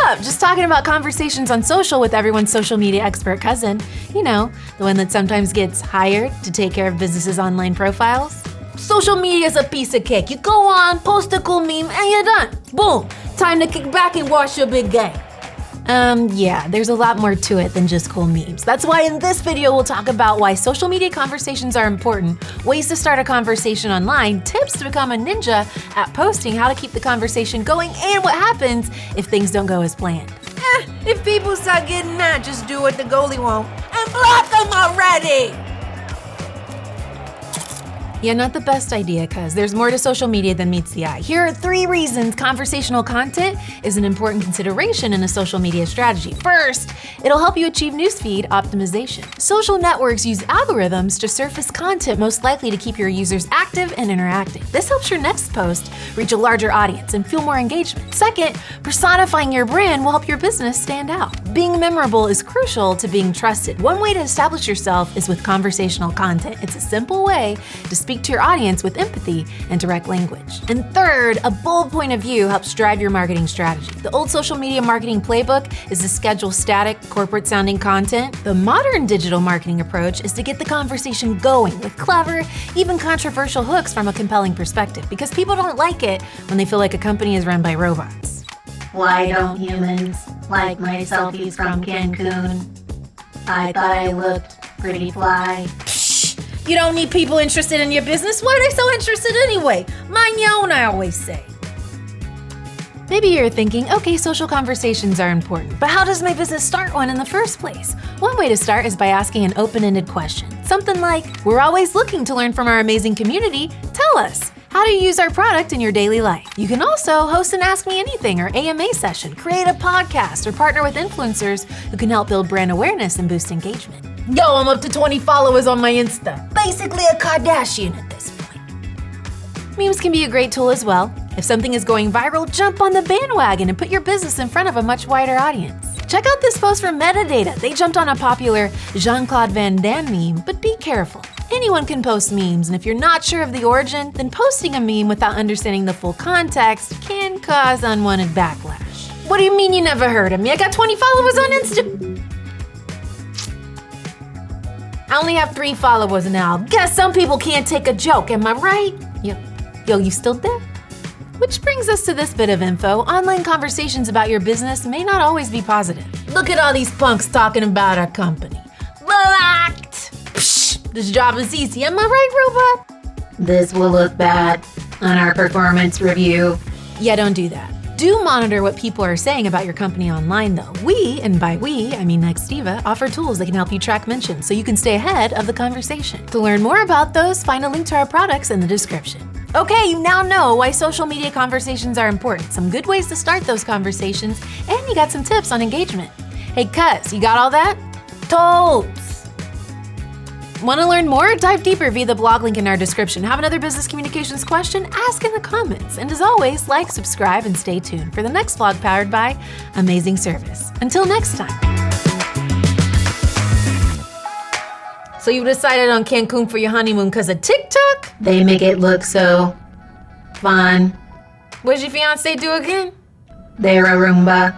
up? Just talking about conversations on social with everyone's social media expert cousin. You know, the one that sometimes gets hired to take care of businesses' online profiles. Social media is a piece of cake. You go on, post a cool meme, and you're done. Boom. Time to kick back and wash your big game. Yeah, there's a lot more to it than just cool memes. That's why in this video we'll talk about why social media conversations are important, ways to start a conversation online, tips to become a ninja at posting, how to keep the conversation going, and what happens if things don't go as planned. If people start getting mad, just do what the goalie won't and block them already! Yeah, not the best idea, cuz there's more to social media than meets the eye. Here are 3 reasons conversational content is an important consideration in a social media strategy. First, it'll help you achieve newsfeed optimization. Social networks use algorithms to surface content most likely to keep your users active and interacting. This helps your next post reach a larger audience and feel more engagement. Second, personifying your brand will help your business stand out. Being memorable is crucial to being trusted. One way to establish yourself is with conversational content. It's a simple way to speak to your audience with empathy and direct language. And third, a bold point of view helps drive your marketing strategy. The old social media marketing playbook is to schedule static, corporate-sounding content. The modern digital marketing approach is to get the conversation going with clever, even controversial hooks from a compelling perspective, because people don't like it when they feel like a company is run by robots. Why don't humans like my selfies from Cancun? I thought I looked pretty fly. You don't need people interested in your business. Why are they so interested anyway? Mind your own, I always say. Maybe you're thinking, okay, social conversations are important, but how does my business start one in the first place? One way to start is by asking an open-ended question. Something like, we're always looking to learn from our amazing community. Tell us, how do you use our product in your daily life? You can also host an Ask Me Anything or AMA session, create a podcast, or partner with influencers who can help build brand awareness and boost engagement. Yo, I'm up to 20 followers on my Insta. Basically a Kardashian at this point. Memes can be a great tool as well. If something is going viral, jump on the bandwagon and put your business in front of a much wider audience. Check out this post from Metadata. They jumped on a popular Jean-Claude Van Damme meme, but be careful. Anyone can post memes, and if you're not sure of the origin, then posting a meme without understanding the full context can cause unwanted backlash. What do you mean you never heard of me? I got 20 followers on Insta. I only have 3 followers now. Guess some people can't take a joke, am I right? Yo, you still there? Which brings us to this bit of info. Online conversations about your business may not always be positive. Look at all these punks talking about our company. Blocked! Psh, this job is easy, am I right, robot? This will look bad on our performance review. Yeah, don't do that. Do monitor what people are saying about your company online though. We, and by we, I mean Nextiva, offer tools that can help you track mentions so you can stay ahead of the conversation. To learn more about those, find a link to our products in the description. Okay, you now know why social media conversations are important, some good ways to start those conversations, and you got some tips on engagement. Hey cuz, you got all that? Totes! Want to learn more? Dive deeper via the blog link in our description. Have another business communications question? Ask in the comments. And as always, like, subscribe, and stay tuned for the next vlog powered by Amazing Service. Until next time. So you decided on Cancun for your honeymoon because of TikTok? They make it look so fun. What did your fiance do again? They're a Roomba.